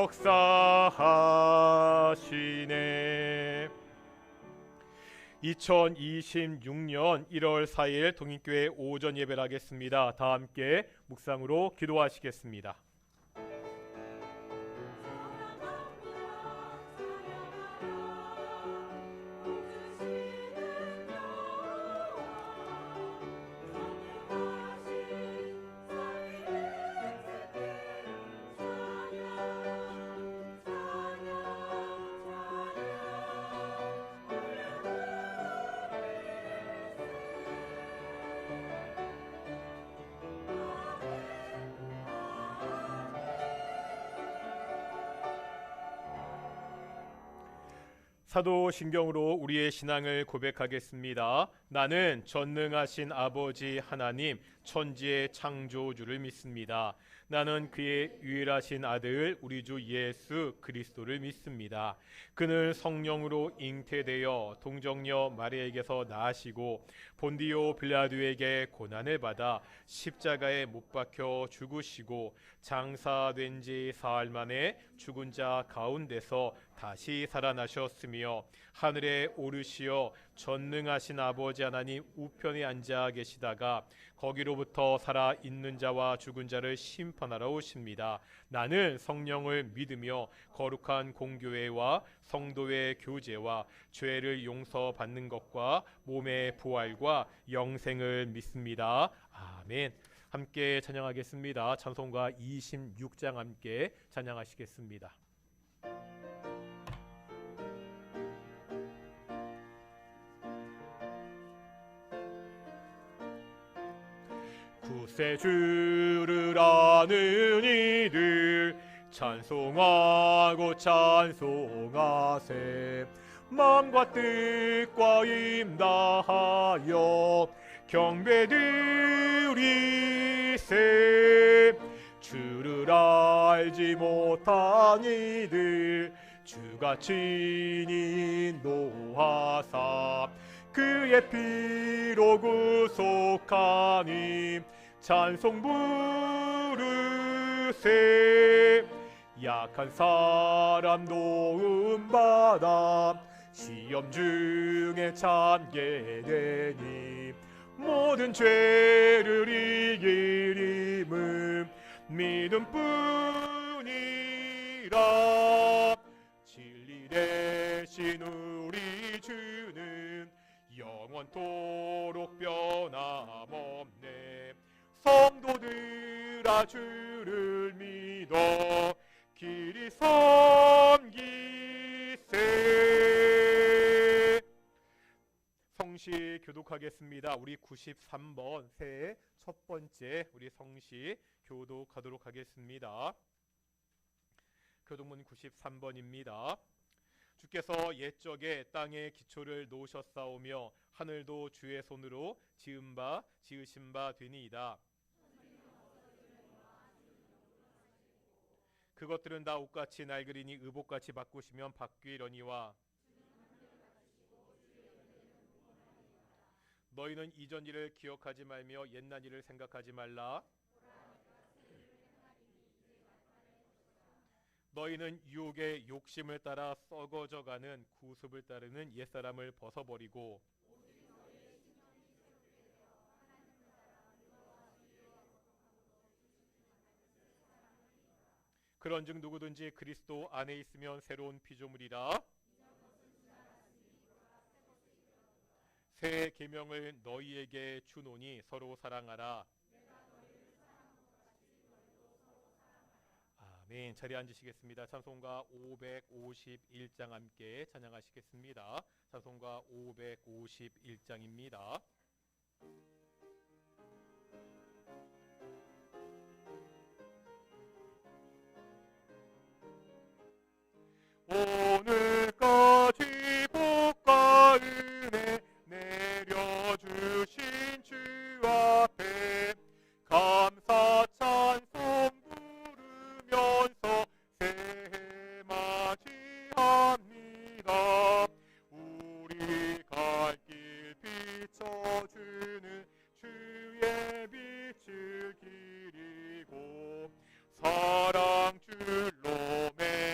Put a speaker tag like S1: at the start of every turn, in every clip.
S1: 역사하시네. 2026년 1월 4일 동인교회 오전 예배를 하겠습니다. 다 함께 묵상으로 기도하시겠습니다. 사도신경으로 우리의 신앙을 고백하겠습니다. 나는 전능하신 아버지 하나님 천지의 창조주를 믿습니다. 나는 그의 유일하신 아들 우리 주 예수 그리스도를 믿습니다. 그는 성령으로 잉태되어 동정녀 마리아에게서 나시고 본디오 빌라도에게 고난을 받아 십자가에 못 박혀 죽으시고 장사된 지 사흘 만에 죽은 자 가운데서 다시 살아나셨으며 하늘에 오르시어 전능하신 아버지 하나님 우편에 앉아 계시다가 거기로부터 살아 있는 자와 죽은 자를 심판하러 오십니다. 나는 성령을 믿으며 거룩한 공교회와 성도의 교제와 죄를 용서받는 것과 몸의 부활과 영생을 믿습니다. 아멘. 함께 찬양하겠습니다. 찬송가 26장 함께 찬양하시겠습니다. 구세주를 아는 이들 찬송하고 찬송하세. 마음과 뜻과 힘 다하여 경배드리세. 주를 알지 못한 이들 주가 친히 인도하사 그의 피로 구속하니 찬송 부르세. 약한 사람 도움받아 시험 중에 참게 되니 모든 죄를 이길 힘은 믿음뿐이라. 진리 대신 우리 주는 영원토록 변함없네. 성도들아 주를 믿어 길이 섬기세. 성시 교독하겠습니다. 우리 93번 새해 첫 번째 우리 성시 교독하도록 하겠습니다. 교독문 93번입니다. 주께서 옛적에 땅에 기초를 놓으셨사오며 하늘도 주의 손으로 지으신 바 되니이다. 그것들은 다 옷같이 낡으리니 의복같이 바꾸시면 바뀌려니와 너희는 이전 일을 기억하지 말며 옛날 일을 생각하지 말라. 너희는 유혹의 욕심을 따라 썩어져가는 구습을 따르는 옛사람을 벗어버리고 그런즉 누구든지 그리스도 안에 있으면 새로운 피조물이라. 새 계명을 너희에게 주노니 서로 사랑하라. 아멘. 자리에 앉으시겠습니다. 찬송가 551장 함께 찬양하시겠습니다. 찬송가 551장입니다. 오늘까지 복과 은혜 내려주신 주 앞에 감사 찬송 부르면서 새해 맞이합니다. 우리 갈 길 비춰주는 주의 빛을 기리고 사랑 줄로 매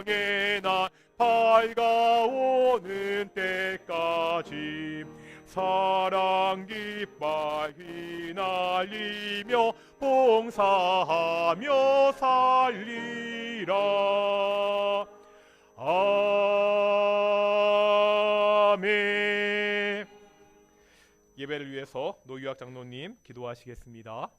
S1: 희망의 날 밝아오는 때까지 사랑 깃발 휘날리며 봉사하며 살리라. 아멘. 예배를 위해서 노유학 장로님 기도하시겠습니다.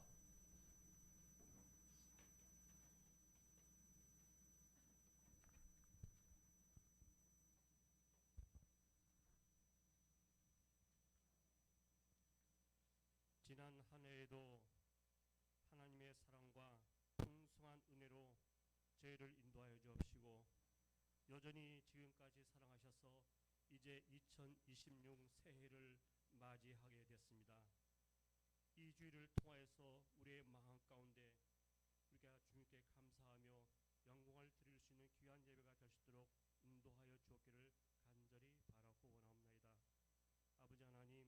S2: 지난 한 해에도 하나님의 사랑과 풍성한 은혜로 저희를 인도하여 주옵시고 여전히 지금까지 사랑하셔서 이제 2026 새해를 맞이하게 됐습니다. 이 주일을 통하여서 우리의 마음 가운데 우리가 주님께 감사하며 영광을 드릴 수 있는 귀한 예배가 될 수 있도록 인도하여 주옵기를 간절히 바라고 원하옵나이다. 아버지 하나님,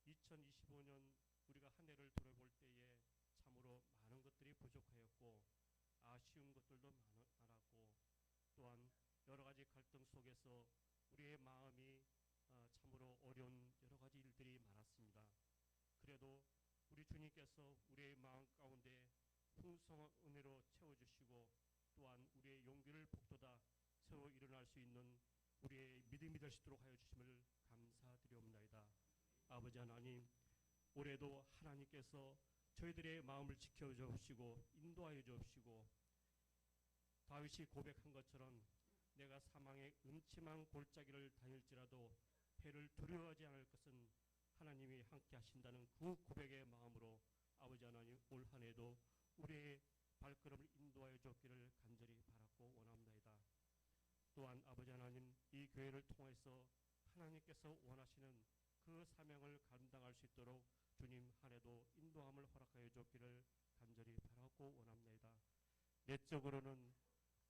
S2: 2025년 우리가 한 해를 돌아볼 때에 참으로 많은 것들이 부족하였고 아쉬운 것들도 많았고 또한 여러 가지 갈등 속에서 우리의 마음이 참으로 어려운 여러 가지 일들이 많았습니다. 그래도 우리 주님께서 우리의 마음 가운데 풍성한 은혜로 채워주시고 또한 우리의 용기를 북돋아 새로 일어날 수 있는 우리의 믿음이 될 수 있도록 하여 주심을 감사드리옵나이다. 아버지 하나님, 올해도 하나님께서 저희들의 마음을 지켜주옵시고 인도하여 주옵시고 다윗이 고백한 것처럼 내가 사망의 음침한 골짜기를 다닐지라도 해를 두려워하지 않을 것은 하나님이 함께 하신다는 그 고백의 마음으로 아버지 하나님, 올 한 해도 우리의 발걸음을 인도하여 주옵기를 간절히 바라고 원합니다. 또한 아버지 하나님, 이 교회를 통해서 하나님께서 원하시는 그 사명을 감당할 수 있도록 주님 한 해도 인도함을 허락하여 주옵기를 간절히 바라고 원합니다. 내적으로는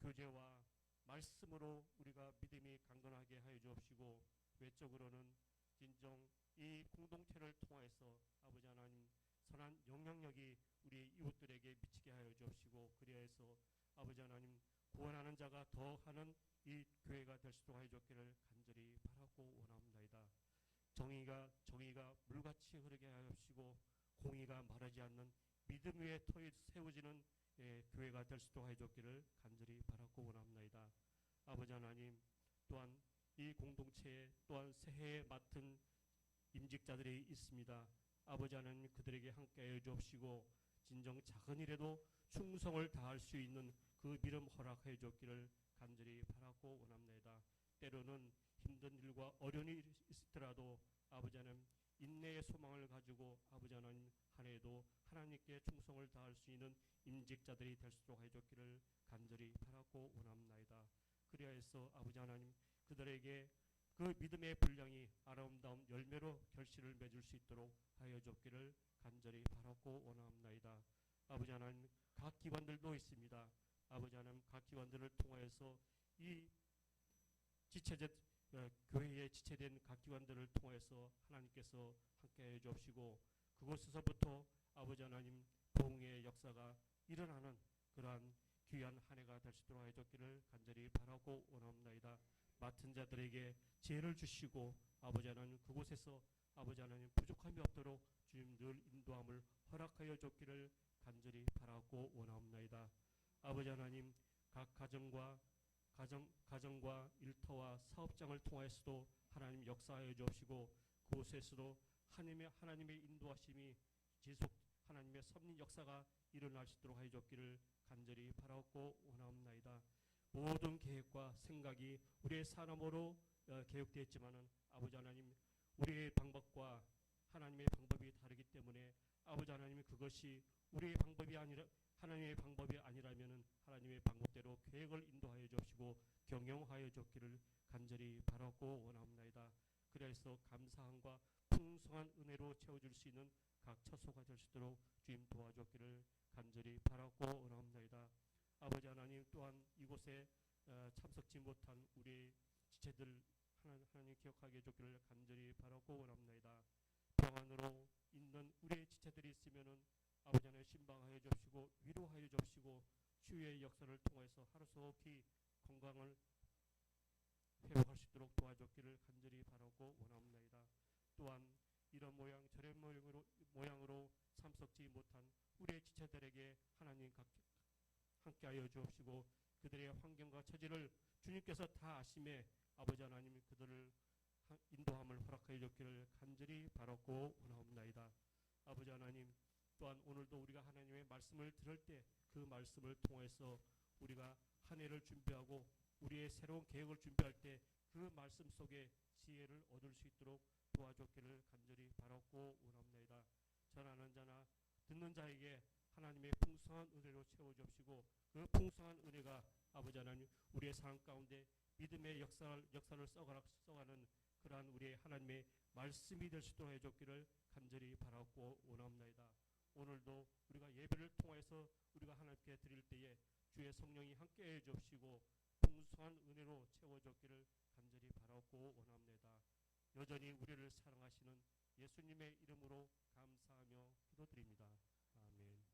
S2: 교제와 말씀으로 우리가 믿음이 강건하게 하여 주옵시고 외적으로는 진정 이 공동체를 통해서 아버지 하나님 선한 영향력이 우리 이웃들에게 미치게 하여 주옵시고 그리하여서 아버지 하나님 구원하는 자가 더하는 이 교회가 될 수 있도록 하여 주옵기를 간절히 바라고 원합니다. 정의가 물같이 흐르게 하옵시고 공의가 마르지 않는 믿음 위에 터에 세워지는 교회가 될 수 있도록 하여 주옵기를 간절히 바라고 원합니다. 아버지 하나님, 또한 이 공동체에 또한 새해에 맡은 임직자들이 있습니다. 아버지 하나님, 그들에게 함께하여 주옵시고 진정 작은 일에도 충성을 다할 수 있는 그 믿음 허락하여 주옵기를 간절히 바라고 원합니다. 때로는 힘든 일과 어려운 일이 있더라도 아버지 하나님 인내의 소망을 가지고 아버지 하나님 한 해에도 하나님께 충성을 다할 수 있는 임직자들이 될 수 있도록 하여 주옵기를 간절히 바라고 원합니다. 그리하여서 아버지 하나님 그들에게 그 믿음의 분량이 아름다운 열매로 결실을 맺을 수 있도록 하여 주옵기를 간절히 바라고 원합니다. 아버지 하나님 각 기관들도 있습니다. 아버지 하나님 각 기관들을 통하여서 이 지체된 교회에 지체된 각 기관들을 통해서 하나님께서 함께해 주옵시고 그곳에서부터 아버지 하나님 부흥의 역사가 일어나는 그러한 귀한 한 해가 될 수 있도록 하여 주옵기를 간절히 바라고 원합니다. 맡은 자들에게 지혜를 주시고 아버지 하나님 그곳에서 아버지 하나님 부족함이 없도록 주님 늘 인도함을 허락하여 주옵기를 간절히 바라고 원합니다. 아버지 하나님 각 가정과 일터와 사업장을 통해서도 하나님 역사하여 주옵시고 그곳에서도 하나님의 인도하심이 지속 하나님의 섭리 역사가 일어날 수 있도록 하여 주옵기를 간절히 바라고 원합니다. 모든 계획과 생각이 우리의 사람으로 계획되었지만은 아버지 하나님 우리의 방법과 하나님의 방법이 다르기 때문에 아버지 하나님 그것이 우리의 방법이 아니라 하나님의 방법이 아니라면은 하나님의 방법대로 계획을 인도하여 주시고 경영하여 주기를 간절히 바라고 원합니다. 그래서 감사함과 풍성한 은혜로 채워줄 수 있는 각 처소가 될 수 있도록 주님 도와주기를 간절히 바라고 원합니다. 아버지 하나님 또한 이곳에 참석지 못한 우리 지체들 하나님 기억하게 해주기를 간절히 바라고 원합니다. 평안으로 있는 우리의 지체들이 있으면은 아버지 하나님 신방하여 주시고 위로하여 주시고 치유의 역사를 통해서 하루속히 건강을 회복할 수 있도록 도와줬기를 간절히 바라고 원하옵나이다. 또한 이런 모양 저런 모양으로 참석지 못한 우리의 지체들에게 하나님 함께하여 주옵시고 그들의 환경과 처지를 주님께서 다 아심에 아버지 하나님 그들을 인도함을 허락하여 주기를 간절히 바라고 원하옵나이다. 아버지 하나님 또한 오늘도 우리가 하나님의 말씀을 들을 때 그 말씀을 통해서 우리가 한 해를 준비하고 우리의 새로운 계획을 준비할 때 그 말씀 속에 지혜를 얻을 수 있도록 도와줬기를 간절히 바라고 원합니다. 전하는 자나 듣는 자에게 하나님의 풍성한 은혜로 채워주옵시고 그 풍성한 은혜가 아버지 하나님 우리의 삶 가운데 믿음의 역사를 써가는 그러한 우리의 하나님의 말씀이 될 수 있도록 해줬기를 간절히 바라고 원합니다. 오늘도 우리가 예배를 통해서 우리가 하나님께 드릴 때에 주의 성령이 함께해 주옵시고 풍성한 은혜로 채워줬기를 간절히 바라고 원합니다. 여전히 우리를 사랑하시는 예수님의 이름으로 감사하며 기도드립니다. 아멘.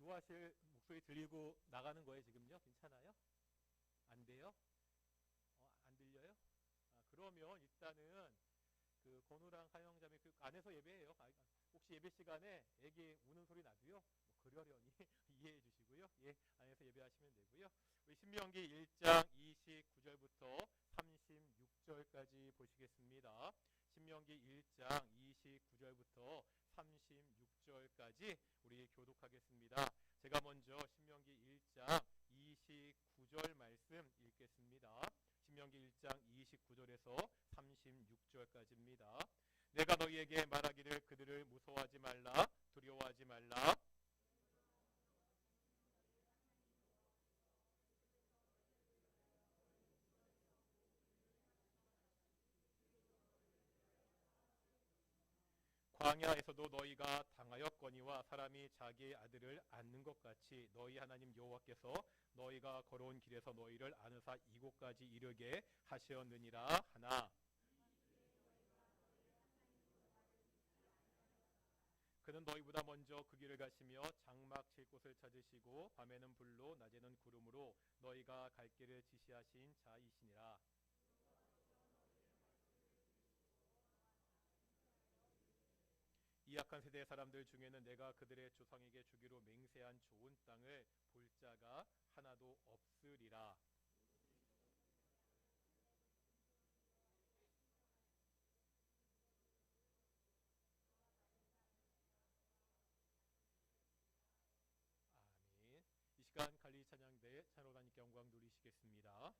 S1: 유아실 목소리 들리고 나가는 거예요 지금요? 괜찮아요? 안 돼요? 안 들려요? 그러면 일단은 그 건우랑 하영자매 그 안에서 예배해요. 혹시 예배 시간에 애기 우는 소리 나도요. 뭐 그러려니 이해해 주시고요. 예, 안에서 예배하시면 되고요. 우리 신명기 1장 29절부터 36절까지 보시겠습니다. 신명기 1장 29절부터 36절까지 우리 교독하겠습니다. 제가 먼저 신명기 1장 29절 말씀 읽겠습니다. 신명기 1장 29절에서 36절까지입니다. 내가 너희에게 말하기를 그들을 무서워하지 말라 두려워하지 말라 광야에서도 너희가 당하였거니와 사람이 자기의 아들을 안는 것 같이 너희 하나님 여호와께서 너희가 걸어온 길에서 너희를 안으사 이곳까지 이르게 하셨느니라 하나 그는 너희보다 먼저 그 길을 가시며 장막 칠 곳을 찾으시고 밤에는 불로 낮에는 구름으로 너희가 갈 길을 지시하신 자이시니라. 이 악한 세대의 사람들 중에는 내가 그들의 조상에게 주기로 맹세한 좋은 땅을 볼 자가 하나도 없으리라. 아멘. 이 시간 갈리 찬양대 찬호가님께 영광 누리시겠습니다.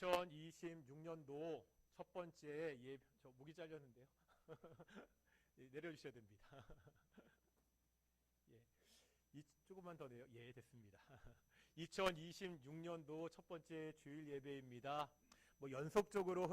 S1: 2026년도 첫 번째 저 목이 잘렸는데요. 내려주셔야 됩니다. 예, 조금만 더 내요. 예, 됐습니다. 2026년도 첫 번째 주일 예배입니다. 연속적으로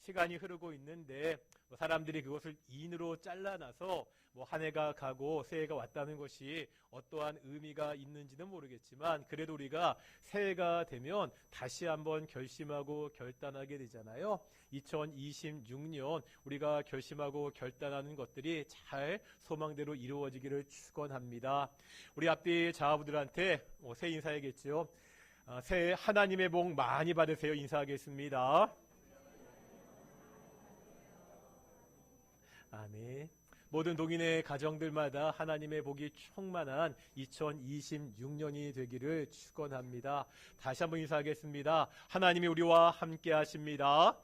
S1: 시간이 흐르고 있는데 사람들이 그것을 인으로 잘라놔서 한 해가 가고 새해가 왔다는 것이 어떠한 의미가 있는지는 모르겠지만 그래도 우리가 새해가 되면 다시 한번 결심하고 결단하게 되잖아요. 2026년 우리가 결심하고 결단하는 것들이 잘 소망대로 이루어지기를 축원합니다. 우리 앞뒤 자아부들한테 새해 인사해야겠죠. 새해 하나님의 복 많이 받으세요. 인사하겠습니다. 아멘. 모든 동인의 가정들마다 하나님의 복이 충만한 2026년이 되기를 축원합니다. 다시 한번 인사하겠습니다. 하나님이 우리와 함께 하십니다.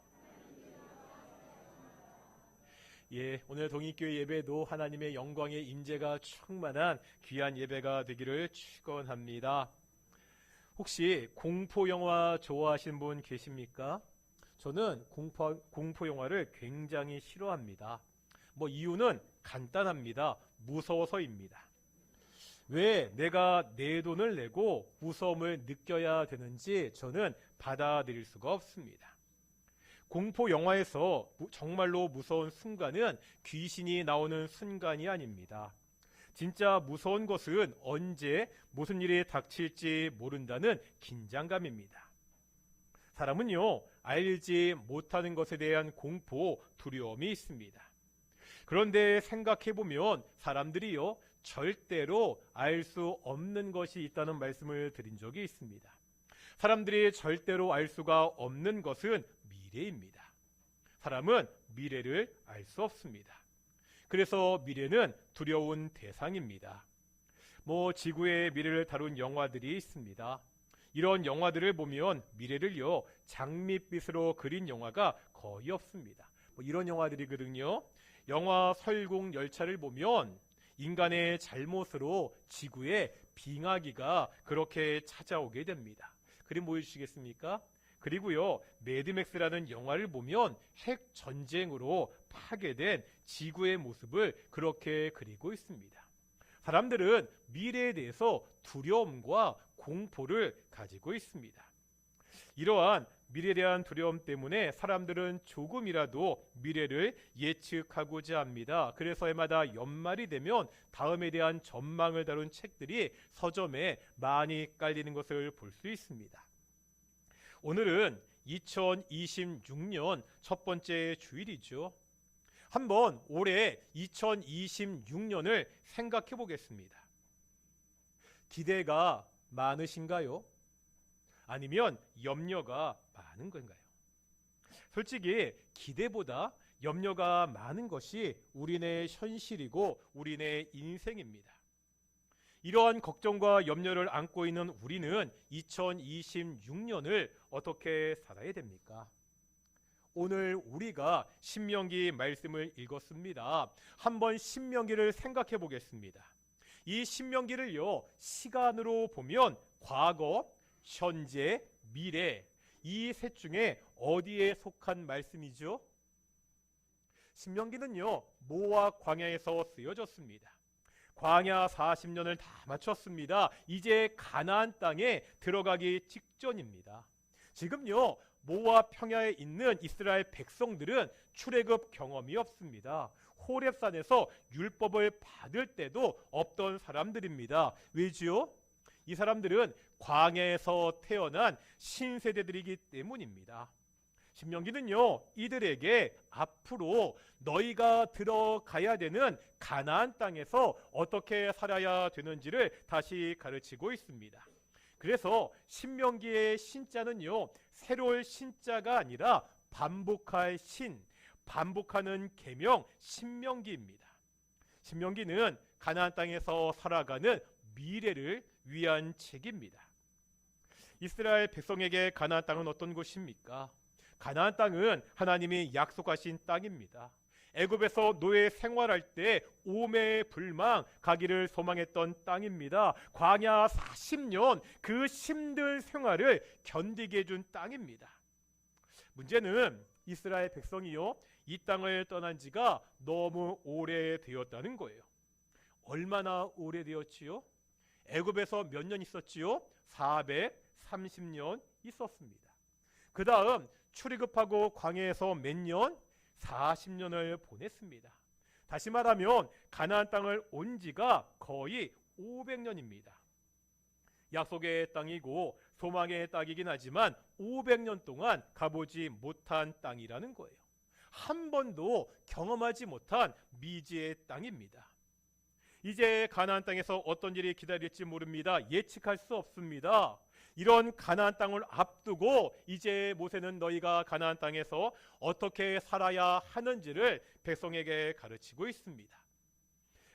S1: 예, 오늘 동익교회 예배도 하나님의 영광의 임재가 충만한 귀한 예배가 되기를 축원합니다. 혹시 공포 영화 좋아하시는 분 계십니까? 저는 공포 영화를 굉장히 싫어합니다. 이유는 간단합니다. 무서워서입니다. 왜 내가 내 돈을 내고 무서움을 느껴야 되는지 저는 받아들일 수가 없습니다. 공포 영화에서 정말로 무서운 순간은 귀신이 나오는 순간이 아닙니다. 진짜 무서운 것은 언제 무슨 일이 닥칠지 모른다는 긴장감입니다. 사람은요, 알지 못하는 것에 대한 공포, 두려움이 있습니다. 그런데 생각해보면 사람들이요, 절대로 알 수 없는 것이 있다는 말씀을 드린 적이 있습니다. 사람들이 절대로 알 수가 없는 것은 미래입니다. 사람은 미래를 알 수 없습니다. 그래서 미래는 두려운 대상입니다. 지구의 미래를 다룬 영화들이 있습니다. 이런 영화들을 보면 미래를요, 장밋빛으로 그린 영화가 거의 없습니다. 이런 영화들이거든요. 영화 설국열차를 보면 인간의 잘못으로 지구에 빙하기가 그렇게 찾아오게 됩니다. 그림 보여주시겠습니까? 그리고요, 매드맥스라는 영화를 보면 핵 전쟁으로 파괴된 지구의 모습을 그렇게 그리고 있습니다. 사람들은 미래에 대해서 두려움과 공포를 가지고 있습니다. 이러한 미래에 대한 두려움 때문에 사람들은 조금이라도 미래를 예측하고자 합니다. 그래서 해마다 연말이 되면 다음에 대한 전망을 다룬 책들이 서점에 많이 깔리는 것을 볼 수 있습니다. 오늘은 2026년 첫 번째 주일이죠. 한번 올해 2026년을 생각해 보겠습니다. 기대가 많으신가요? 아니면 염려가 많은 건가요? 솔직히 기대보다 염려가 많은 것이 우리네 현실이고 우리네 인생입니다. 이러한 걱정과 염려를 안고 있는 우리는 2026년을 어떻게 살아야 됩니까? 오늘 우리가 신명기 말씀을 읽었습니다. 한번 신명기를 생각해 보겠습니다. 이 신명기를요, 시간으로 보면 과거, 현재, 미래, 이 셋 중에 어디에 속한 말씀이죠? 신명기는요, 모압 광야에서 쓰여졌습니다. 광야 40년을 다 마쳤습니다. 이제 가나안 땅에 들어가기 직전입니다. 지금요, 모압 평야에 있는 이스라엘 백성들은 출애굽 경험이 없습니다. 호렙산에서 율법을 받을 때도 없던 사람들입니다. 왜지요? 이 사람들은 광야에서 태어난 신세대들이기 때문입니다. 신명기는요, 이들에게 앞으로 너희가 들어가야 되는 가나안 땅에서 어떻게 살아야 되는지를 다시 가르치고 있습니다. 그래서 신명기의 신자는요, 새로울 신자가 아니라 반복할 신, 반복하는 계명 신명기입니다. 신명기는 가나안 땅에서 살아가는 미래를 위한 책입니다. 이스라엘 백성에게 가나안 땅은 어떤 곳입니까? 가나안 땅은 하나님이 약속하신 땅입니다. 애굽에서 노예 생활할 때 오매 불망 가기를 소망했던 땅입니다. 광야 40년 그 힘든 생활을 견디게 해준 땅입니다. 문제는 이스라엘 백성이요, 이 땅을 떠난 지가 너무 오래되었다는 거예요. 얼마나 오래되었지요? 애굽에서 몇 년 있었지요? 430년 있었습니다. 그 다음 출애굽하고 광야에서 몇 년? 40년을 보냈습니다. 다시 말하면 가나안 땅을 온 지가 거의 500년입니다. 약속의 땅이고 소망의 땅이긴 하지만 500년 동안 가보지 못한 땅이라는 거예요. 한 번도 경험하지 못한 미지의 땅입니다. 이제 가나안 땅에서 어떤 일이 기다릴지 모릅니다. 예측할 수 없습니다. 이런 가나안 땅을 앞두고 이제 모세는 너희가 가나안 땅에서 어떻게 살아야 하는지를 백성에게 가르치고 있습니다.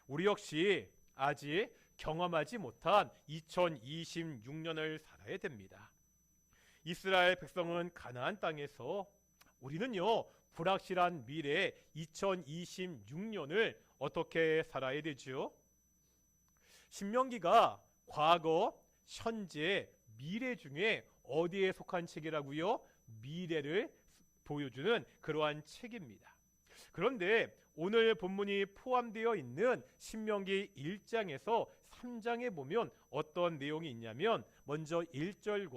S1: 우리 역시 아직 경험하지 못한 2026년을 살아야 됩니다. 이스라엘 백성은 가나안 땅에서, 우리는요 불확실한 미래 2026년을 어떻게 살아야 되죠? 신명기가 과거, 현재, 미래 중에 어디에 속한 책이라고요? 미래를 보여주는 그러한 책입니다. 그런데 오늘 본문이 포함되어 있는 신명기 1장에서 3장에 보면 어떤 내용이 있냐면, 먼저 1장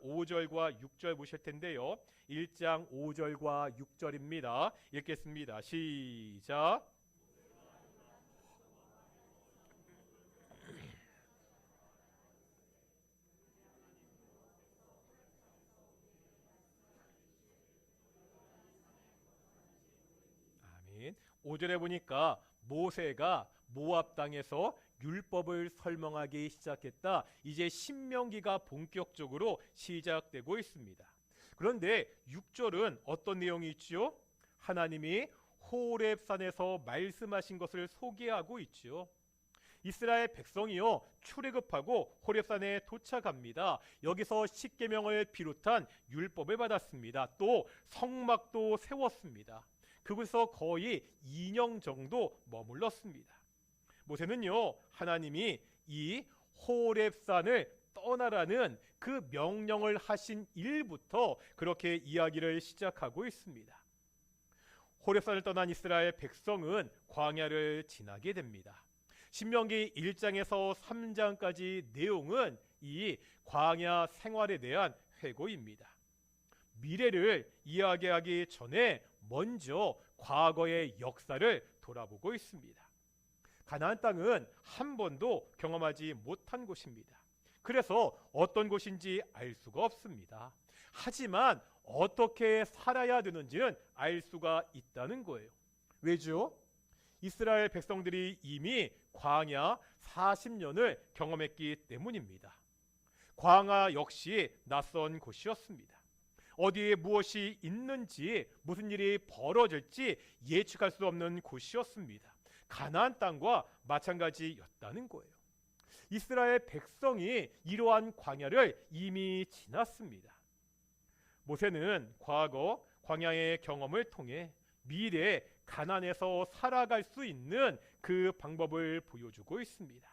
S1: 5절과 6절 보실 텐데요. 1장 5절과 6절입니다. 읽겠습니다. 시작. 아멘. 5절에 보니까 모세가 모압 땅에서 율법을 설명하기 시작했다. 이제 신명기가 본격적으로 시작되고 있습니다. 그런데 6절은 어떤 내용이 있지요? 하나님이 호렙산에서 말씀하신 것을 소개하고 있지요. 이스라엘 백성이요 출애굽하고 호렙산에 도착합니다. 여기서 십계명을 비롯한 율법을 받았습니다. 또 성막도 세웠습니다. 그곳에서 거의 2년 정도 머물렀습니다. 모세는요 하나님이 이 호렙산을 떠나라는 그 명령을 하신 일부터 그렇게 이야기를 시작하고 있습니다. 호렙산을 떠난 이스라엘 백성은 광야를 지나게 됩니다. 신명기 1장에서 3장까지 내용은 이 광야 생활에 대한 회고입니다. 미래를 이야기하기 전에 먼저 과거의 역사를 돌아보고 있습니다. 가나안 땅은 한 번도 경험하지 못한 곳입니다. 그래서 어떤 곳인지 알 수가 없습니다. 하지만 어떻게 살아야 되는지는 알 수가 있다는 거예요. 왜죠? 이스라엘 백성들이 이미 광야 40년을 경험했기 때문입니다. 광야 역시 낯선 곳이었습니다. 어디에 무엇이 있는지, 무슨 일이 벌어질지 예측할 수 없는 곳이었습니다. 가나안 땅과 마찬가지였다는 거예요. 이스라엘 백성이 이러한 광야를 이미 지났습니다. 모세는 과거 광야의 경험을 통해 미래 가나안에서 살아갈 수 있는 그 방법을 보여주고 있습니다.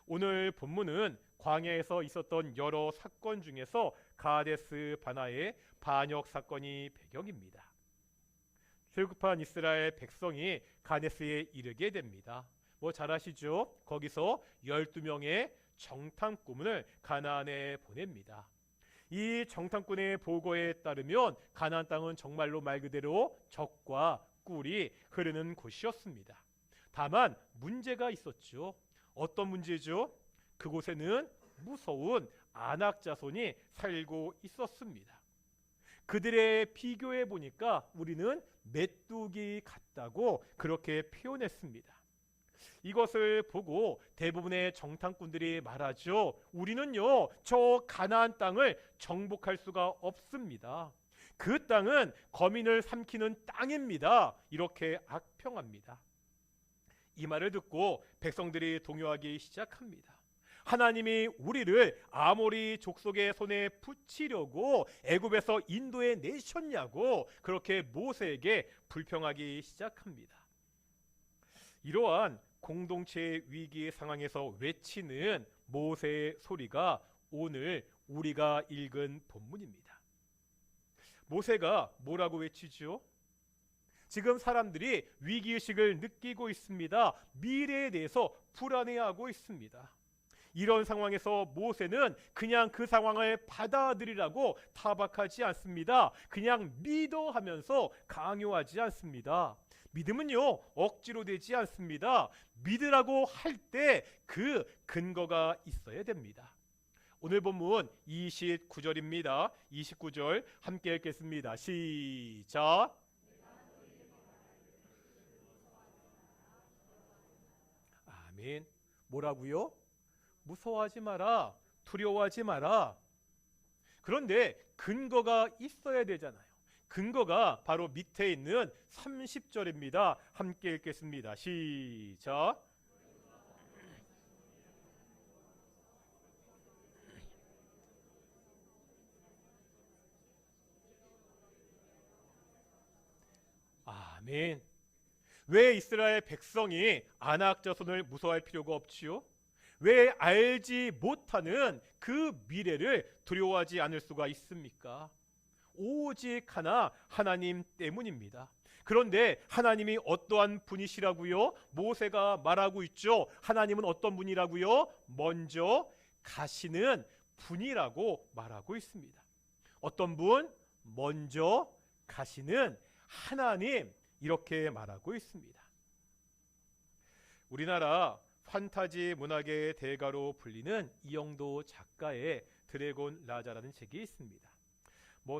S1: 오늘 본문은 광야에서 있었던 여러 사건 중에서 가데스 바나의 반역 사건이 배경입니다. 출애굽한 이스라엘 백성이 가데스에 이르게 됩니다. 뭐 잘 아시죠? 거기서 12명의 정탐꾼을 가나안에 보냅니다. 이 정탐꾼의 보고에 따르면 가나안 땅은 정말로 말 그대로 적과 꿀이 흐르는 곳이었습니다. 다만 문제가 있었죠. 어떤 문제죠? 그곳에는 무서운 아낙 자손이 살고 있었습니다. 그들의 비교해 보니까 우리는 메뚜기 같다고 그렇게 표현했습니다. 이것을 보고 대부분의 정탐꾼들이 말하죠. 우리는요 저 가나안 땅을 정복할 수가 없습니다. 그 땅은 거민을 삼키는 땅입니다. 이렇게 악평합니다. 이 말을 듣고 백성들이 동요하기 시작합니다. 하나님이 우리를 아모리 족속의 손에 붙이려고 애굽에서 인도에 내셨냐고 그렇게 모세에게 불평하기 시작합니다. 이러한 공동체의 위기 상황에서 외치는 모세의 소리가 오늘 우리가 읽은 본문입니다. 모세가 뭐라고 외치죠? 지금 사람들이 위기의식을 느끼고 있습니다. 미래에 대해서 불안해하고 있습니다. 이런 상황에서 모세는 그냥 그 상황을 받아들이라고 타박하지 않습니다. 그냥 믿어 하면서 강요하지 않습니다. 믿음은요, 억지로 되지 않습니다. 믿으라고 할 때 그 근거가 있어야 됩니다. 오늘 본문 29절입니다. 29절 함께 읽겠습니다. 시작. 아멘. 뭐라고요? 무서워하지 마라. 두려워하지 마라. 그런데 근거가 있어야 되잖아요. 근거가 바로 밑에 있는 30절입니다. 함께 읽겠습니다. 시작. 아멘. 왜 이스라엘 백성이 아낙 자손을 무서워할 필요가 없지요? 왜 알지 못하는 그 미래를 두려워하지 않을 수가 있습니까? 오직 하나, 하나님 때문입니다. 그런데 하나님이 어떠한 분이시라고요? 모세가 말하고 있죠. 하나님은 어떤 분이라고요? 먼저 가시는 분이라고 말하고 있습니다. 어떤 분? 먼저 가시는 하나님, 이렇게 말하고 있습니다. 우리나라 판타지 문학의 대가로 불리는 이영도 작가의 드래곤 라자라는 책이 있습니다.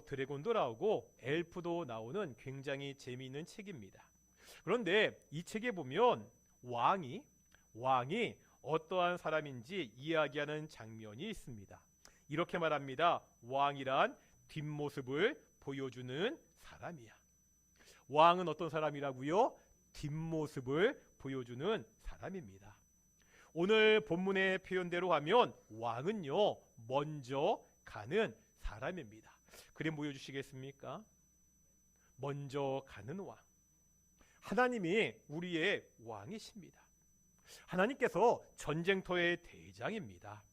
S1: 드래곤도 나오고 엘프도 나오는 굉장히 재미있는 책입니다. 그런데 이 책에 보면 왕이 어떠한 사람인지 이야기하는 장면이 있습니다. 이렇게 말합니다. 왕이란 뒷모습을 보여주는 사람이야. 왕은 어떤 사람이라고요? 뒷모습을 보여주는 사람입니다. 오늘 본문의 표현대로 하면 왕은요, 먼저 가는 사람입니다. 그림 보여주시겠습니까? 먼저 가는 왕. 하나님이 우리의 왕이십니다. 하나님께서 전쟁터의 대장입니다.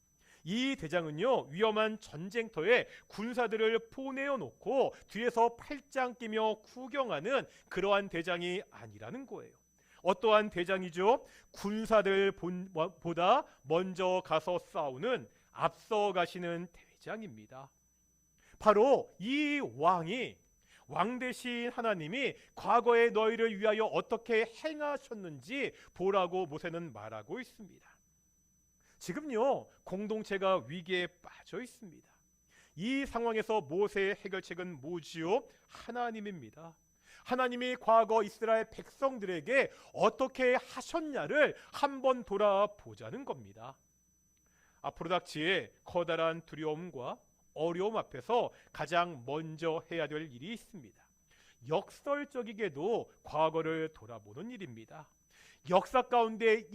S1: 이 대장은요, 위험한 전쟁터에 군사들을 보내어 놓고 뒤에서 팔짱 끼며 구경하는 그러한 대장이 아니라는 거예요. 어떠한 대장이죠? 군사들보다 먼저 가서 싸우는 앞서 가시는 대장입니다. 바로 이 왕 대신 하나님이 과거에 너희를 위하여 어떻게 행하셨는지 보라고 모세는 말하고 있습니다. 지금요, 공동체가 위기에 빠져 있습니다. 이 상황에서 모세의 해결책은 뭐지요? 하나님입니다. 하나님이 과거 이스라엘 백성들에게 어떻게 하셨냐를 한번 돌아보자는 겁니다. 앞으로 닥칠 커다란 두려움과 어려움 앞에서 가장 먼저 해야 될 일이 있습니다. 역설적이게도 과거를 돌아보는 일입니다. 역사 가운데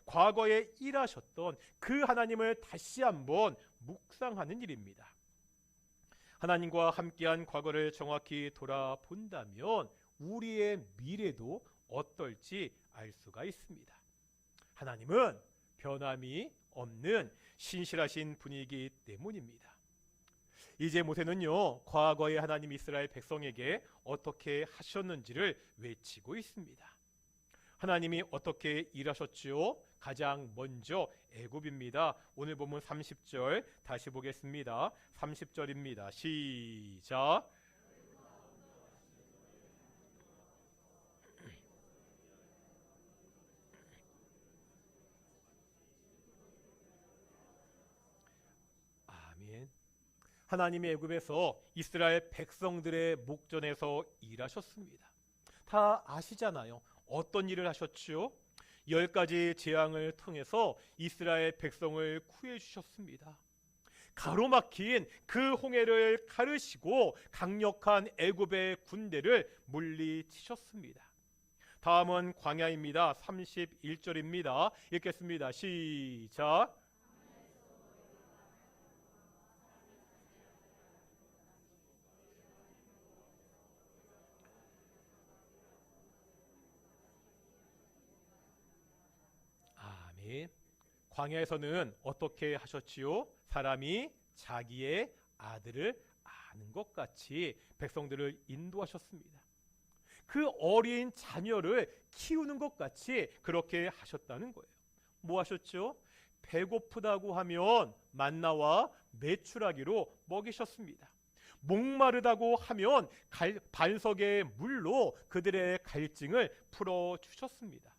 S1: 과거에 일하셨던 그 하나님을 다시 한번 묵상하는 일입니다. 하나님과 함께한 과거를 정확히 돌아본다면 우리의 미래도 어떨지 알 수가 있습니다. 하나님은 변함이 없는 신실하신 분이기 때문입니다. 이제 모세는요, 과거에 하나님 이스라엘 백성에게 어떻게 하셨는지를 외치고 있습니다. 하나님이 어떻게 일하셨지요? 가장 먼저 애굽입니다. 오늘 본문 30절 다시 보겠습니다. 30절입니다. 시작. 아멘. 하나님의 애굽에서 이스라엘 백성들의 목전에서 일하셨습니다. 다 아시잖아요. 어떤 일을 하셨지요? 10가지 재앙을 통해서 이스라엘 백성을 구해 주셨습니다. 가로막힌 그 홍해를 가르시고 강력한 애굽의 군대를 물리치셨습니다. 다음은 광야입니다. 31절입니다. 읽겠습니다. 시작. 광야에서는 어떻게 하셨지요? 사람이 자기의 아들을 아는 것 같이 백성들을 인도하셨습니다. 그 어린 자녀를 키우는 것 같이 그렇게 하셨다는 거예요. 뭐 하셨죠? 배고프다고 하면 만나와 메추라기로 먹이셨습니다. 목마르다고 하면 반석의 물로 그들의 갈증을 풀어주셨습니다.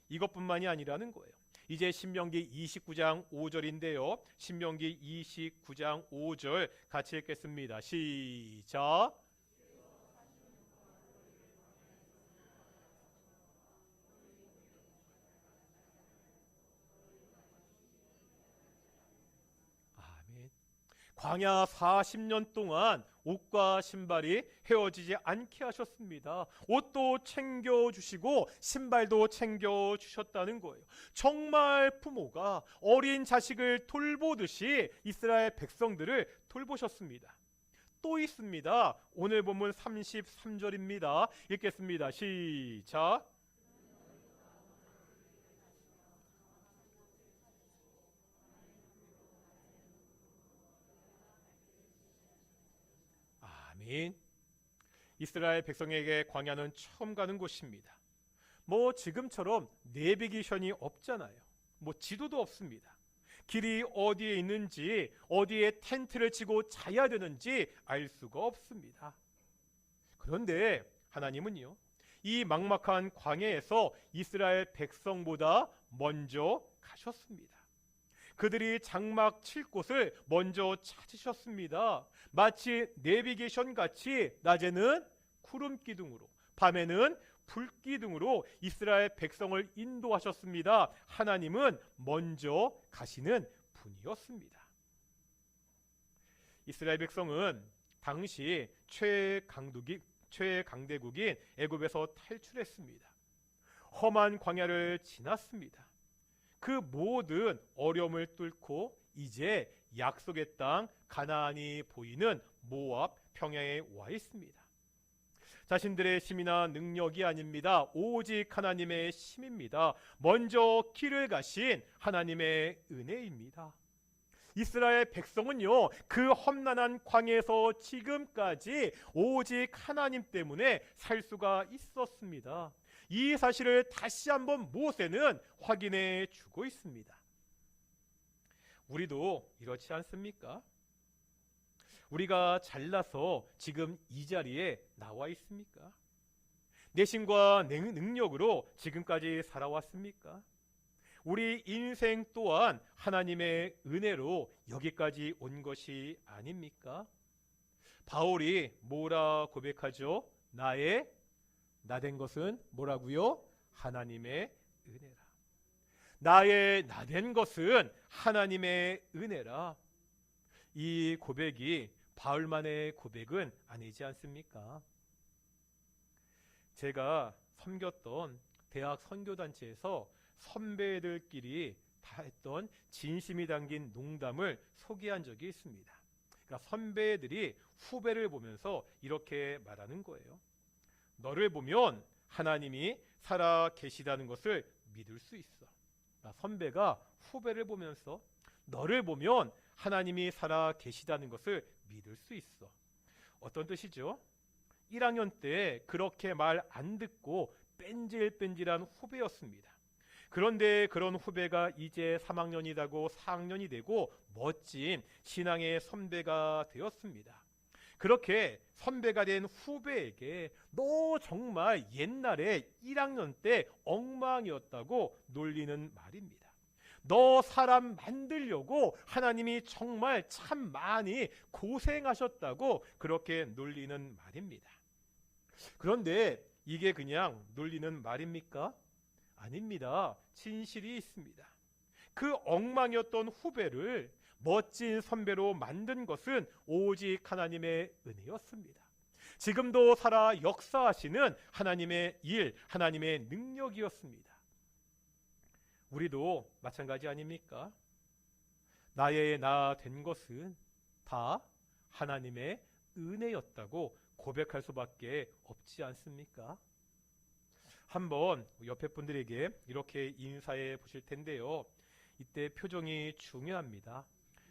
S1: 이것뿐만이 아니라는 거예요. 이제 신명기 29장 5절인데요. 신명기 29장 5절 같이 읽겠습니다. 시작. 아멘. 광야 40년 동안 옷과 신발이 헤어지지 않게 하셨습니다. 옷도 챙겨주시고 신발도 챙겨주셨다는 거예요. 정말 부모가 어린 자식을 돌보듯이 이스라엘 백성들을 돌보셨습니다. 또 있습니다. 오늘 본문 33절입니다. 읽겠습니다. 시작. 아멘. 이스라엘 백성에게 광야는 처음 가는 곳입니다. 뭐 지금처럼 내비게이션이 없잖아요. 뭐 지도도 없습니다. 길이 어디에 있는지, 어디에 텐트를 치고 자야 되는지 알 수가 없습니다. 그런데 하나님은요, 이 막막한 광야에서 이스라엘 백성보다 먼저 가셨습니다. 그들이 장막 칠 곳을 먼저 찾으셨습니다. 마치 내비게이션 같이 낮에는 구름 기둥으로, 밤에는 불 기둥으로 이스라엘 백성을 인도하셨습니다. 하나님은 먼저 가시는 분이었습니다. 이스라엘 백성은 당시 최강대국인 애굽에서 탈출했습니다. 험한 광야를 지났습니다. 그 모든 어려움을 뚫고 이제 약속의 땅 가나안이 보이는 모압 평야에 와 있습니다. 자신들의 힘이나 능력이 아닙니다. 오직 하나님의 힘입니다. 먼저 길을 가신 하나님의 은혜입니다. 이스라엘 백성은요, 그 험난한 광야에서 지금까지 오직 하나님 때문에 살 수가 있었습니다. 이 사실을 다시 한번 모세는 확인해 주고 있습니다. 우리도 이렇지 않습니까? 우리가 잘나서 지금 이 자리에 나와 있습니까? 내신과 능력으로 지금까지 살아왔습니까? 우리 인생 또한 하나님의 은혜로 여기까지 온 것이 아닙니까? 바울이 뭐라 고백하죠? 나된 것은 뭐라고요? 하나님의 은혜라. 나의 나된 것은 하나님의 은혜라. 이 고백이 바울만의 고백은 아니지 않습니까? 제가 섬겼던 대학 선교단체에서 선배들끼리 다 했던 진심이 담긴 농담을 소개한 적이 있습니다. 그러니까 선배들이 후배를 보면서 이렇게 말하는 거예요. 너를 보면 하나님이 살아 계시다는 것을 믿을 수 있어. 그러니까 선배가 후배를 보면서 너를 보면 하나님이 살아 계시다는 것을 믿을 수 있어. 어떤 뜻이죠? 1학년 때 그렇게 말 안 듣고 뺀질뺀질한 후배였습니다. 그런데 그런 후배가 이제 3학년이 되고 4학년이 되고 멋진 신앙의 선배가 되었습니다. 그렇게 선배가 된 후배에게 너 정말 옛날에 1학년 때 엉망이었다고 놀리는 말입니다. 너 사람 만들려고 하나님이 정말 참 많이 고생하셨다고 그렇게 놀리는 말입니다. 그런데 이게 그냥 놀리는 말입니까? 아닙니다. 진실이 있습니다. 그 엉망이었던 후배를 멋진 선배로 만든 것은 오직 하나님의 은혜였습니다. 지금도 살아 역사하시는 하나님의 일, 하나님의 능력이었습니다. 우리도 마찬가지 아닙니까? 나의 나 된 것은 다 하나님의 은혜였다고 고백할 수밖에 없지 않습니까? 한번 옆에 분들에게 이렇게 인사해 보실 텐데요. 이때 표정이 중요합니다.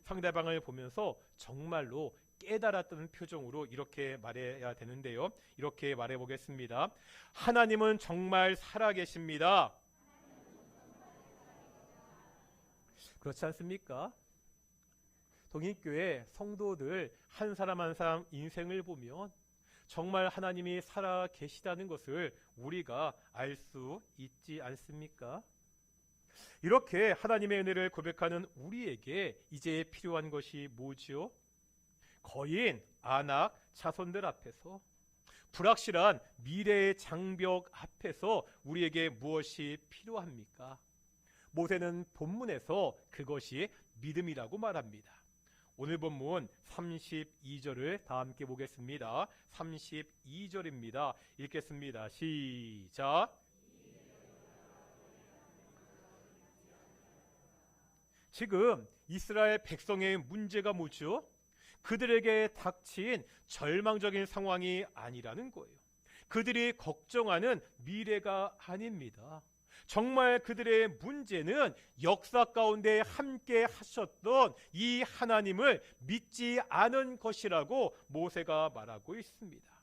S1: 상대방을 보면서 정말로 깨달았다는 표정으로 이렇게 말해야 되는데요. 이렇게 말해 보겠습니다. 하나님은 정말 살아계십니다. 그렇지 않습니까? 동익교회 성도들 한 사람 한 사람 인생을 보면 정말 하나님이 살아계시다는 것을 우리가 알 수 있지 않습니까? 이렇게 하나님의 은혜를 고백하는 우리에게 이제 필요한 것이 뭐지요? 거인, 안악, 자손들 앞에서, 불확실한 미래의 장벽 앞에서 우리에게 무엇이 필요합니까? 모세는 본문에서 그것이 믿음이라고 말합니다. 오늘 본문 32절을 다 함께 보겠습니다. 32절입니다. 읽겠습니다. 시작. 지금 이스라엘 백성의 문제가 뭐죠? 그들에게 닥친 절망적인 상황이 아니라는 거예요. 그들이 걱정하는 미래가 아닙니다. 정말 그들의 문제는 역사 가운데 함께 하셨던 이 하나님을 믿지 않은 것이라고 모세가 말하고 있습니다.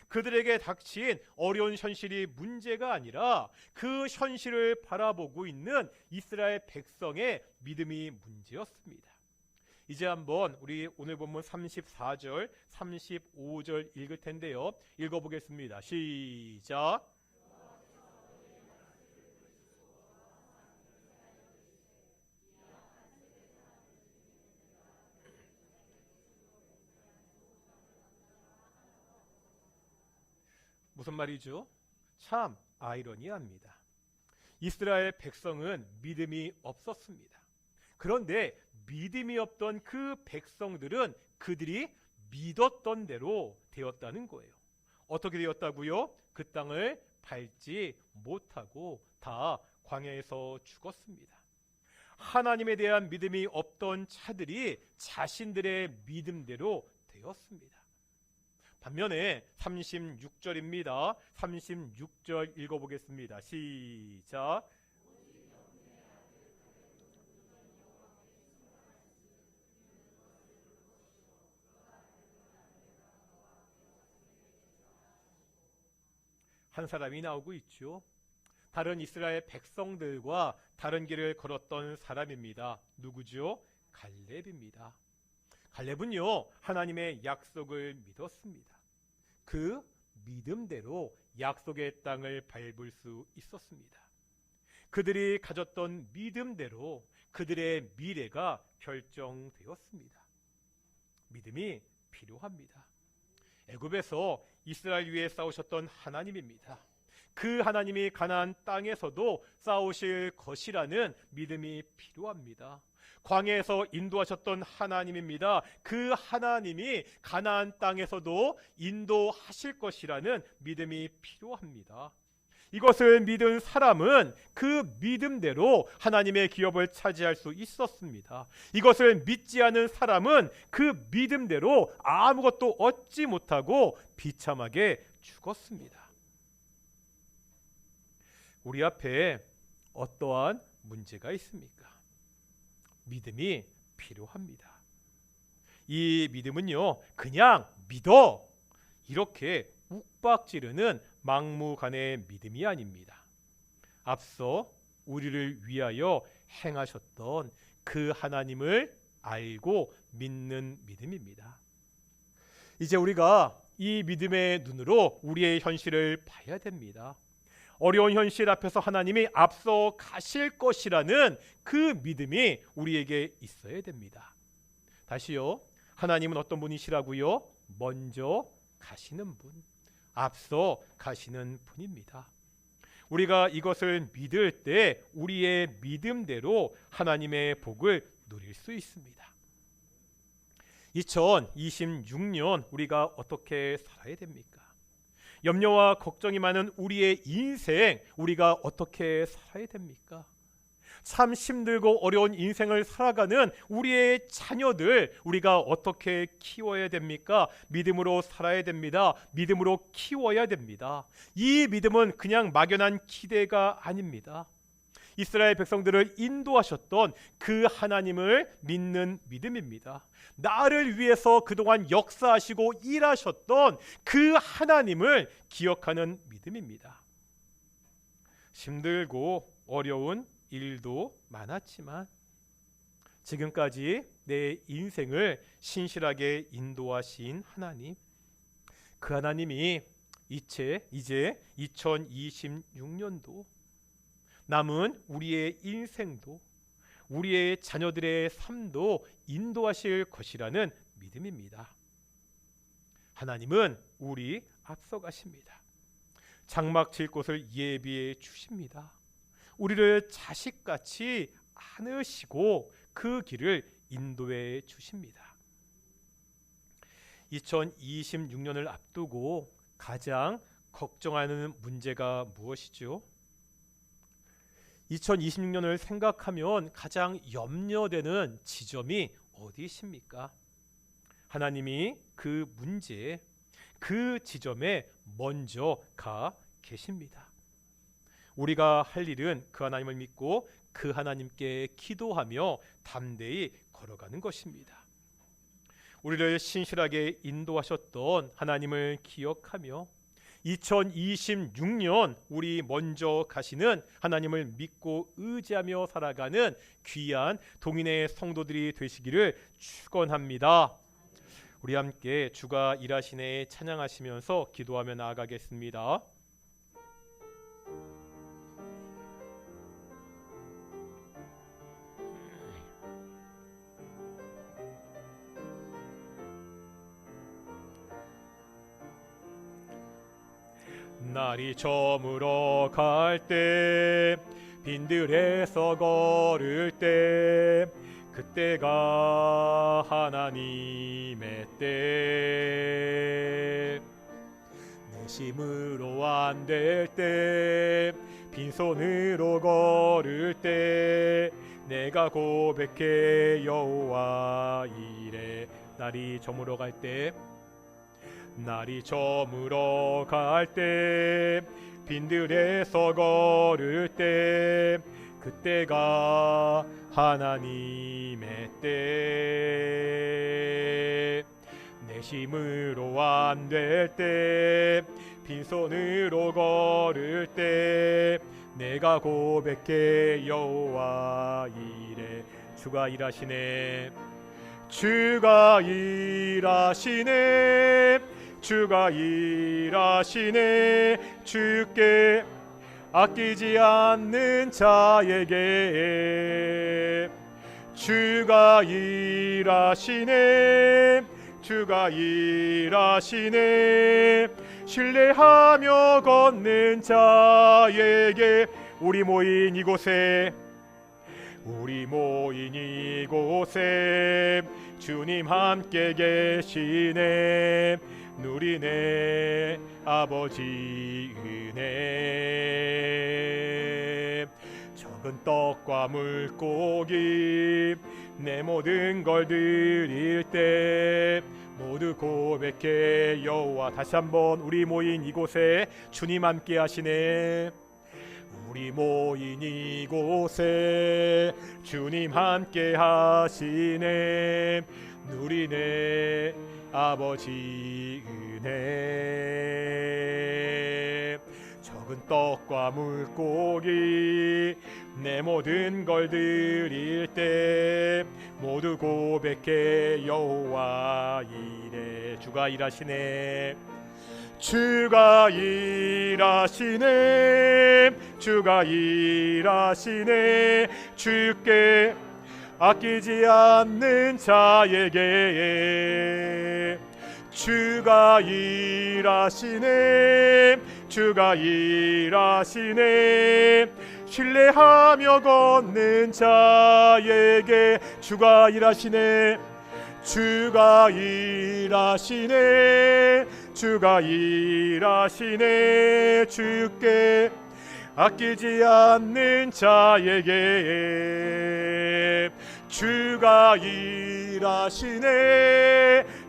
S1: 그들에게 닥친 어려운 현실이 문제가 아니라 그 현실을 바라보고 있는 이스라엘 백성의 믿음이 문제였습니다. 이제 한번 우리 오늘 본문 34절, 35절 읽을 텐데요. 읽어보겠습니다. 시작. 무슨 말이죠? 참 아이러니합니다. 이스라엘 백성은 믿음이 없었습니다. 그런데 믿음이 없던 그 백성들은 그들이 믿었던 대로 되었다는 거예요. 어떻게 되었다고요? 그 땅을 밟지 못하고 다 광야에서 죽었습니다. 하나님에 대한 믿음이 없던 자들이 자신들의 믿음대로 되었습니다. 반면에 36절입니다. 36절 읽어보겠습니다. 시작. 한 사람이 나오고 있죠. 다른 이스라엘 백성들과 다른 길을 걸었던 사람입니다. 누구죠? 갈렙입니다. 갈렙은요, 하나님의 약속을 믿었습니다. 그 믿음대로 약속의 땅을 밟을 수 있었습니다. 그들이 가졌던 믿음대로 그들의 미래가 결정되었습니다. 믿음이 필요합니다. 애굽에서 이스라엘 위에 싸우셨던 하나님입니다. 그 하나님이 가나안 땅에서도 싸우실 것이라는 믿음이 필요합니다. 광야에서 인도하셨던 하나님입니다. 그 하나님이 가나안 땅에서도 인도하실 것이라는 믿음이 필요합니다. 이것을 믿은 사람은 그 믿음대로 하나님의 기업을 차지할 수 있었습니다. 이것을 믿지 않은 사람은 그 믿음대로 아무것도 얻지 못하고 비참하게 죽었습니다. 우리 앞에 어떠한 문제가 있습니까? 믿음이 필요합니다. 이 믿음은요, 그냥 믿어 이렇게 욱박지르는 막무가내의 믿음이 아닙니다. 앞서 우리를 위하여 행하셨던 그 하나님을 알고 믿는 믿음입니다. 이제 우리가 이 믿음의 눈으로 우리의 현실을 봐야 됩니다. 어려운 현실 앞에서 하나님이 앞서 가실 것이라는 그 믿음이 우리에게 있어야 됩니다. 다시요, 하나님은 어떤 분이시라고요? 먼저 가시는 분, 앞서 가시는 분입니다. 우리가 이것을 믿을 때 우리의 믿음대로 하나님의 복을 누릴 수 있습니다. 2026년 우리가 어떻게 살아야 됩니까? 염려와 걱정이 많은 우리의 인생, 우리가 어떻게 살아야 됩니까? 참 힘들고 어려운 인생을 살아가는 우리의 자녀들, 우리가 어떻게 키워야 됩니까? 믿음으로 살아야 됩니다. 믿음으로 키워야 됩니다. 이 믿음은 그냥 막연한 기대가 아닙니다. 이스라엘 백성들을 인도하셨던 그 하나님을 믿는 믿음입니다. 나를 위해서 그동안 역사하시고 일하셨던 그 하나님을 기억하는 믿음입니다. 힘들고 어려운 일도 많았지만 지금까지 내 인생을 신실하게 인도하신 하나님, 그 하나님이 이제 2026년도 남은 우리의 인생도 우리의 자녀들의 삶도 인도하실 것이라는 믿음입니다. 하나님은 우리 앞서가십니다. 장막 칠 곳을 예비해 주십니다. 우리를 자식같이 안으시고 그 길을 인도해 주십니다. 2026년을 앞두고 가장 걱정하는 문제가 무엇이죠? 2026년을 생각하면 가장 염려되는 지점이 어디십니까? 하나님이 그 문제에, 그 지점에 먼저 가 계십니다. 우리가 할 일은 그 하나님을 믿고 그 하나님께 기도하며 담대히 걸어가는 것입니다. 우리를 신실하게 인도하셨던 하나님을 기억하며 2026년 우리 먼저 가시는 하나님을 믿고 의지하며 살아가는 귀한 동인의 성도들이 되시기를 축원합니다. 우리 함께 주가 일하시네 찬양하시면서 기도하며 나아가겠습니다. 날이 저물어 갈 때 빈들에서 걸을 때 그때가 하나님의 때 내 힘으로 안 될 때 빈손으로 걸을 때 내가 고백해 여호와 이래 날이 저물어 갈 때 날이 저물어 갈 때 빈들에서 걸을 때 그때가 하나님의 때 내 힘으로 안 될 때 빈손으로 걸을 때 내가 고백해 여호와 이래 주가 일하시네 주가 일하시네 주가 일하시네 주께 아끼지 않는 자에게 주가 일하시네 주가 일하시네 신뢰하며 걷는 자에게 우리 모인 이곳에 주님 함께 계시네 누리네 아버지 은혜 적은 떡과 물고기 내 모든 걸 드릴 때 모두 고백해 여호와 다시 한번 우리 모인 이곳에 주님 함께 하시네 우리 모인 이곳에 주님 함께 하시네 누리네 아버지 은혜 적은 떡과 물고기 내 모든 걸 드릴 때 모두 고백해 여호와 이래 주가 일하시네 주가 일하시네 주가 일하시네 주께 아끼지 않는 자에게 주가 일하시네 주가 일하시네 신뢰하며 걷는 자에게 주가 일하시네 주가 일하시네 주가 일하시네 주께 아끼지 않는 자에게 주가 일하시네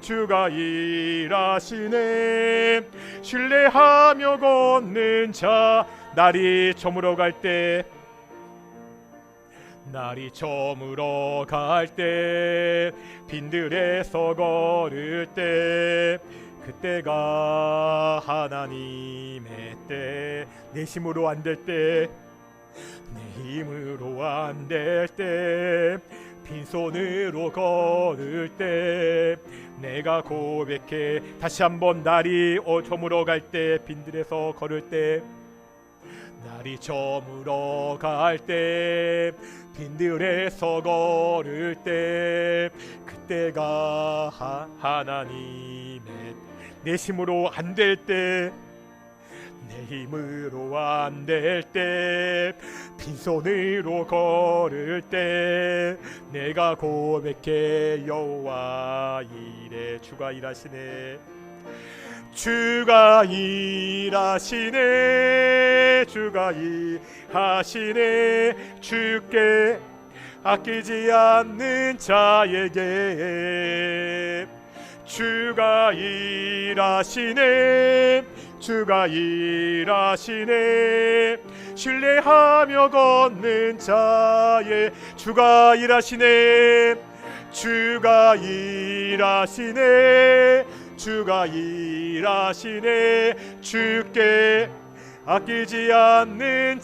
S1: 주가 일하시네 신뢰하며 걷는 자 날이 저물어 갈 때 날이 저물어 갈 때 빈들에서 걸을 때 그때가 하나님의 때. 내 힘으로 안 될 때, 내 힘으로 안 될 때, 빈손으로 걸을 때 내가 고백해. 다시 한번 날이 저물어 갈 때, 빈들에서 걸을 때, 날이 저물어 갈 때, 빈들에서 걸을 때 그때가 하나님의. 내 힘으로 안 될 때, 내 힘으로 안 될 때, 빈손으로 걸을 때 내가 고백해. 여호와 이래. 주가 일하시네. 주가 일하시네. 주가 일하시네. 주께 아끼지 않는 자에게 주가 일하시네. 주가 일하시네. 신뢰하며 걷는 자의. 주가 일하시네. 주가 일하시네. 주가 일하시네. 주께 아끼지 않는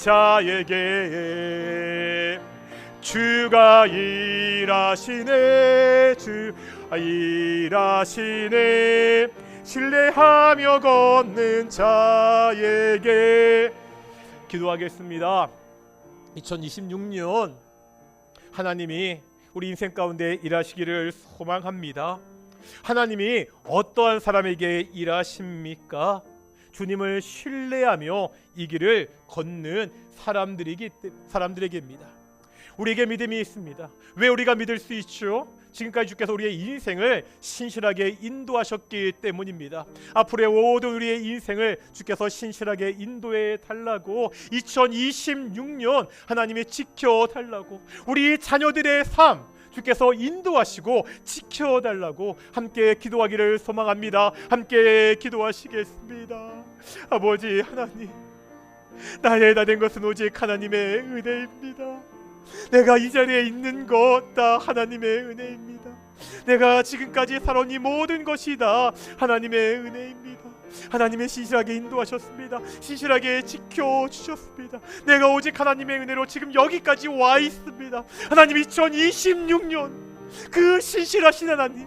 S1: 자에게 주가 일하시네. 주가 일하시네. 신뢰하며 걷는 자에게. 기도하겠습니다. 2026년 하나님이 우리 인생 가운데 일하시기를 소망합니다. 하나님이 어떠한 사람에게 일하십니까? 주님을 신뢰하며 이 길을 걷는 사람들에게입니다. 우리에게 믿음이 있습니다. 왜 우리가 믿을 수 있죠? 지금까지 주께서 우리의 인생을 신실하게 인도하셨기 때문입니다. 앞으로의 모든 우리의 인생을 주께서 신실하게 인도해 달라고, 2026년 하나님이 지켜달라고, 우리 자녀들의 삶 주께서 인도하시고 지켜달라고 함께 기도하기를 소망합니다. 함께 기도하시겠습니다. 아버지 하나님, 나의 다 된 것은 오직 하나님의 은혜입니다. 내가 이 자리에 있는 것 다 하나님의 은혜입니다. 내가 지금까지 살아온 이 모든 것이 다 하나님의 은혜입니다. 하나님의 신실하게 인도하셨습니다. 신실하게 지켜주셨습니다. 내가 오직 하나님의 은혜로 지금 여기까지 와 있습니다. 하나님, 2026년 그 신실하신 하나님,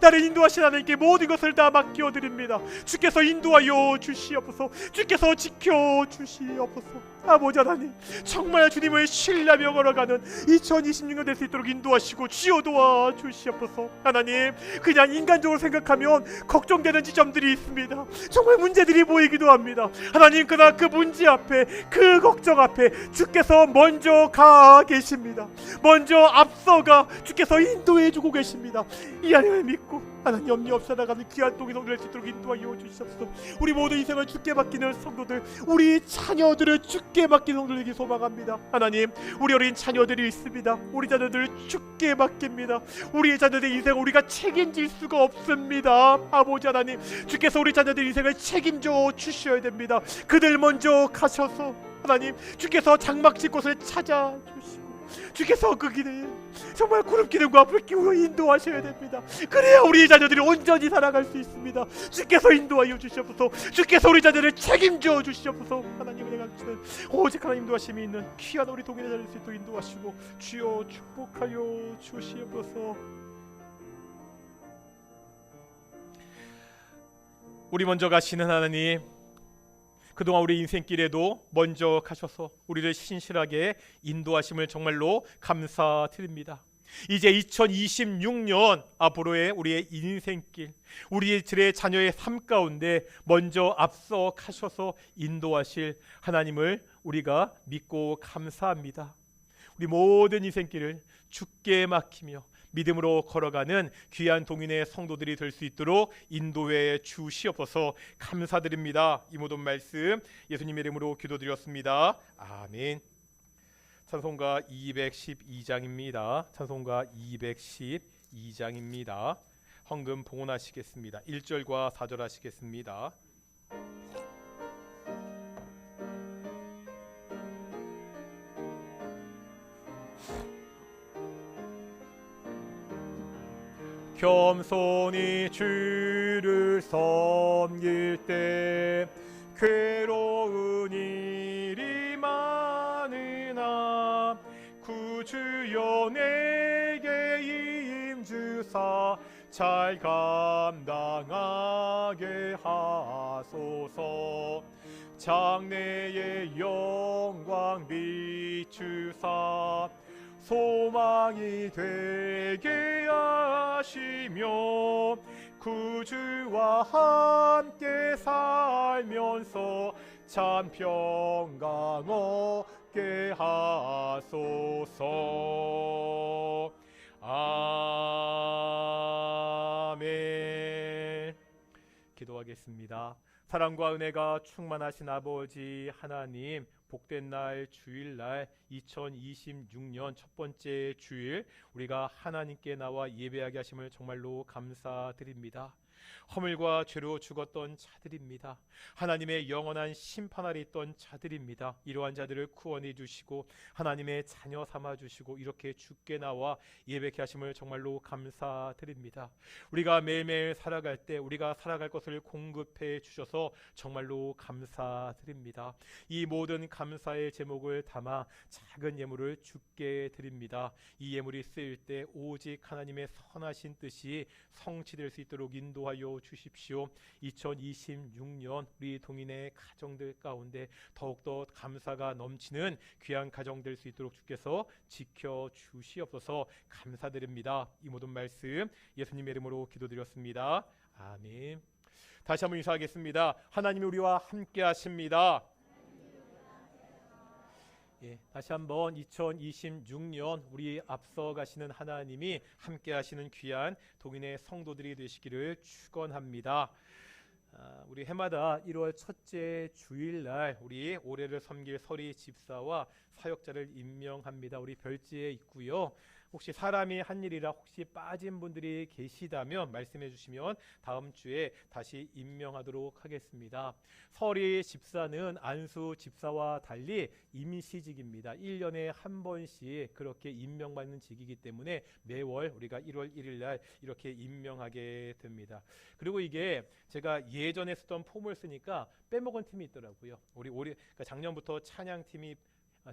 S1: 나를 인도하신 하나님께 모든 것을 다 맡겨드립니다. 주께서 인도하여 주시옵소서. 주께서 지켜주시옵소서. 아버지 하나님, 정말 주님을 신뢰하며 걸어가는 2026년 될 수 있도록 인도하시고 주여 도와주시옵소서. 하나님, 그냥 인간적으로 생각하면 걱정되는 지점들이 있습니다. 정말 문제들이 보이기도 합니다. 하나님, 그러나 그 문제 앞에, 그 걱정 앞에 주께서 먼저 가 계십니다. 먼저 앞서가 주께서 인도해주고 계십니다. 이 하나님을 믿고 하나님 염려 없이 살아가는 귀한 동이 성도될 수 있도록 인도하여 주시옵소서. 우리 모든 인생을 주께 맡기는 성도들, 우리 자녀들을 주께 맡기는 성도들에게 소망합니다. 하나님, 우리 어린 자녀들이 있습니다. 우리 자녀들을 주께 맡깁니다. 우리 자녀들의 인생을 우리가 책임질 수가 없습니다. 아버지 하나님, 주께서 우리 자녀들 인생을 책임져 주셔야 됩니다. 그들 먼저 가셔서 하나님, 주께서 장막질 곳을 찾아주시고 주께서 그 길에 정말 구름기둥과 불기둥으로 인도하셔야 됩니다. 그래야 우리 자녀들이 온전히 살아갈 수 있습니다. 주께서 인도하여 주시옵소서. 주께서 우리 자녀를 책임져 주시옵소서. 하나님 은혜 감치는 오직 하나님 인도하심이 있는 귀한 우리 동일의 자녀를 수 있도록 인도하시고 주여 축복하여 주시옵소서. 우리 먼저 가시는 하나님, 그동안 우리 인생길에도 먼저 가셔서 우리를 신실하게 인도하심을 정말로 감사드립니다. 이제 2026년 앞으로의 우리의 인생길, 우리들의 자녀의 삶 가운데 먼저 앞서 가셔서 인도하실 하나님을 우리가 믿고 감사합니다. 우리 모든 인생길을 주께 맡기며 믿음으로 걸어가는 귀한 동인의 성도들이 될 수 있도록 인도해 주시옵소서. 감사드립니다. 이 모든 말씀 예수님의 이름으로 기도드렸습니다. 아멘. 찬송가 212장입니다. 찬송가 212장입니다. 헌금 봉헌하시겠습니다. 1절과 4절 하시겠습니다. 겸손히 주를 섬길 때 괴로운 일이 많으나 구주여 내게 임주사 잘 감당하게 하소서. 장래의 영광 비추사 소망이 되게 하시며 구주와 함께 살면서 참 평강 얻게 하소서. 아멘. 기도하겠습니다. 사랑과 은혜가 충만하신 아버지 하나님, 복된 날 주일날 2026년 첫 번째 주일 우리가 하나님께 나와 예배하게 하심을 정말로 감사드립니다. 허물과 죄로 죽었던 자들입니다. 하나님의 영원한 심판 아래 있던 자들입니다. 이러한 자들을 구원해 주시고 하나님의 자녀 삼아 주시고 이렇게 주께 나와 예배케 하심을 정말로 감사드립니다. 우리가 매일매일 살아갈 때 우리가 살아갈 것을 공급해 주셔서 정말로 감사드립니다. 이 모든 감사의 제목을 담아 작은 예물을 주께 드립니다. 이 예물이 쓰일 때 오직 하나님의 선하신 뜻이 성취될 수 있도록 인도하여 주십시오. 2026년 우리 동인의 가정들 가운데 더욱더 감사가 넘치는 귀한 가정 될 수 있도록 주께서 지켜주시옵소서. 감사드립니다. 이 모든 말씀 예수님의 이름으로 기도드렸습니다. 아멘. 다시 한번 인사하겠습니다. 하나님이 우리와 함께 하십니다. 다시 한번 2026년 우리 앞서 가시는 하나님이 함께 하시는 귀한 동인의 성도들이 되시기를 축원합니다. 우리 해마다 1월 첫째 주일날 우리 올해를 섬길 서리 집사와 사역자를 임명합니다. 우리 별지에 있고요. 혹시 사람이 한 일이라 혹시 빠진 분들이 계시다면 말씀해 주시면 다음 주에 다시 임명하도록 하겠습니다. 서리 집사는 안수 집사와 달리 임시직입니다. 1년에 한 번씩 그렇게 임명받는 직이기 때문에 매월 우리가 1월 1일 날 이렇게 임명하게 됩니다. 그리고 이게 제가 예전에 쓰던 폼을 쓰니까 빼먹은 팀이 있더라고요. 우리 올해 그러니까 작년부터 찬양팀이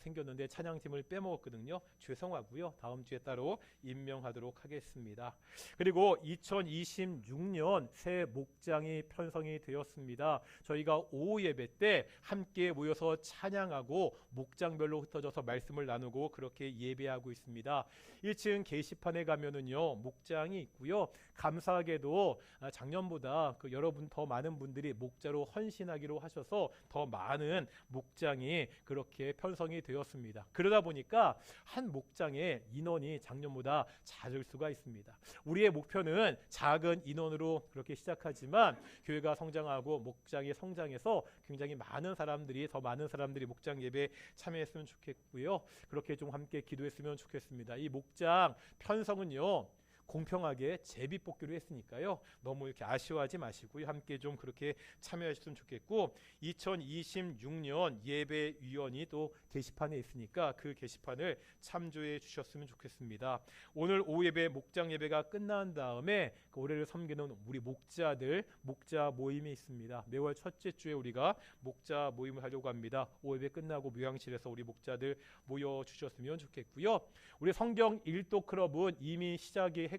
S1: 생겼는데 찬양팀을 빼먹었거든요. 죄송하고요. 다음 주에 따로 임명하도록 하겠습니다. 그리고 2026년 새 목장이 편성이 되었습니다. 저희가 오후 예배 때 함께 모여서 찬양하고 목장별로 흩어져서 말씀을 나누고 그렇게 예배하고 있습니다. 1층 게시판에 가면은요 목장이 있고요. 감사하게도 작년보다 여러분 더 많은 분들이 목자로 헌신하기로 하셔서 더 많은 목장이 그렇게 편성이 되었습니다. 그러다 보니까 한 목장의 인원이 작년보다 잦을 수가 있습니다. 우리의 목표는 작은 인원으로 그렇게 시작하지만 교회가 성장하고 목장이 성장해서 굉장히 많은 사람들이 더 많은 사람들이 목장 예배에 참여했으면 좋겠고요. 그렇게 좀 함께 기도했으면 좋겠습니다. 이 목장 편성은요 공평하게 제비 뽑기로 했으니까요. 너무 이렇게 아쉬워하지 마시고요. 함께 좀 그렇게 참여하셨으면 좋겠고 2026년 예배위원이 또 게시판에 있으니까 그 게시판을 참조해 주셨으면 좋겠습니다. 오늘 오후 예배 목장 예배가 끝난 다음에 올해를 섬기는 우리 목자들 목자 모임이 있습니다. 매월 첫째 주에 우리가 목자 모임을 하려고 합니다. 오후 예배 끝나고 묘양실에서 우리 목자들 모여 주셨으면 좋겠고요. 우리 성경 일도 클럽은 이미 시작을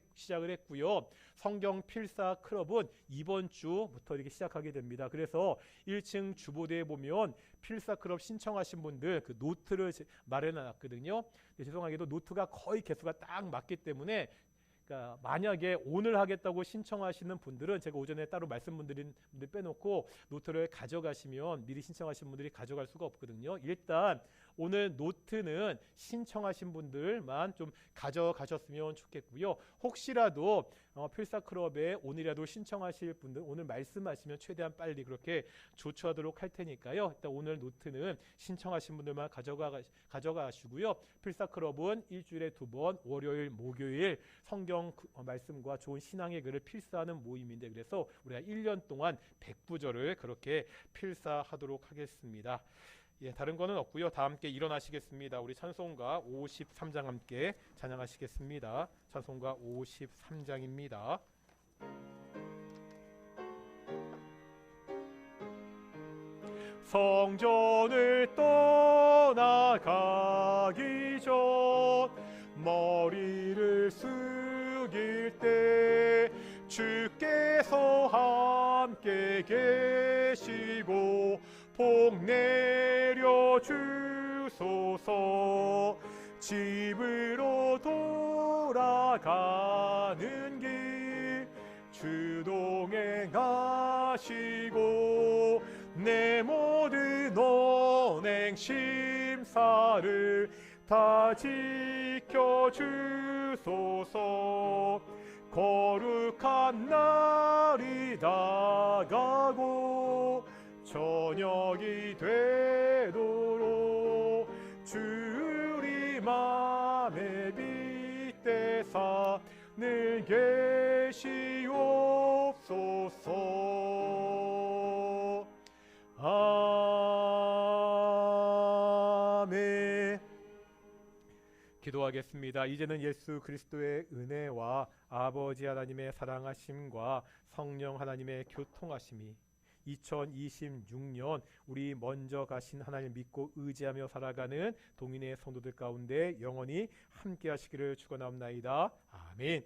S1: 했고요. 성경 필사 클럽은 이번 주부터 이렇게 시작하게 됩니다. 그래서 1층 주보대에 보면 필사 클럽 신청하신 분들 그 노트를 마련해 놨거든요. 죄송하게도 노트가 거의 개수가 딱 맞기 때문에 그러니까 만약에 오늘 하겠다고 신청하시는 분들은 제가 오전에 따로 말씀드린 분들 빼놓고 노트를 가져가시면 미리 신청하신 분들이 가져갈 수가 없거든요. 일단 오늘 노트는 신청하신 분들만 좀 가져가셨으면 좋겠고요. 혹시라도 필사클럽에 오늘이라도 신청하실 분들 오늘 말씀하시면 최대한 빨리 그렇게 조처하도록 할 테니까요. 일단 오늘 노트는 신청하신 분들만 가져가시고요. 필사클럽은 일주일에 2번 월요일 목요일 성경 말씀과 좋은 신앙의 글을 필사하는 모임인데 그래서 우리가 1년 동안 100부절을 그렇게 필사하도록 하겠습니다. 예, 다른 거는 없고요. 다 함께 일어나시겠습니다. 우리 찬송가 53장 함께 찬양하시겠습니다. 찬송가 53장입니다. 성전을 떠나가기 전 머리를 숙일 때 주께서 함께 계시고 복 내려 주소서. 집으로 돌아가는 길 주 동행하시고 내 모든 언행 심사를 다 지켜주소서. 거룩한 날이 다가고 저녁이 되도록 주 우리 맘에 빗대사 늘 계시옵소서. 아멘. 기도하겠습니다. 이제는 예수 그리스도의 은혜와 아버지 하나님의 사랑하심과 성령 하나님의 교통하심이 2026년 우리 먼저 가신 하나님 믿고 의지하며 살아가는 동인의 성도들 가운데 영원히 함께 하시기를 축원합니다. 아멘.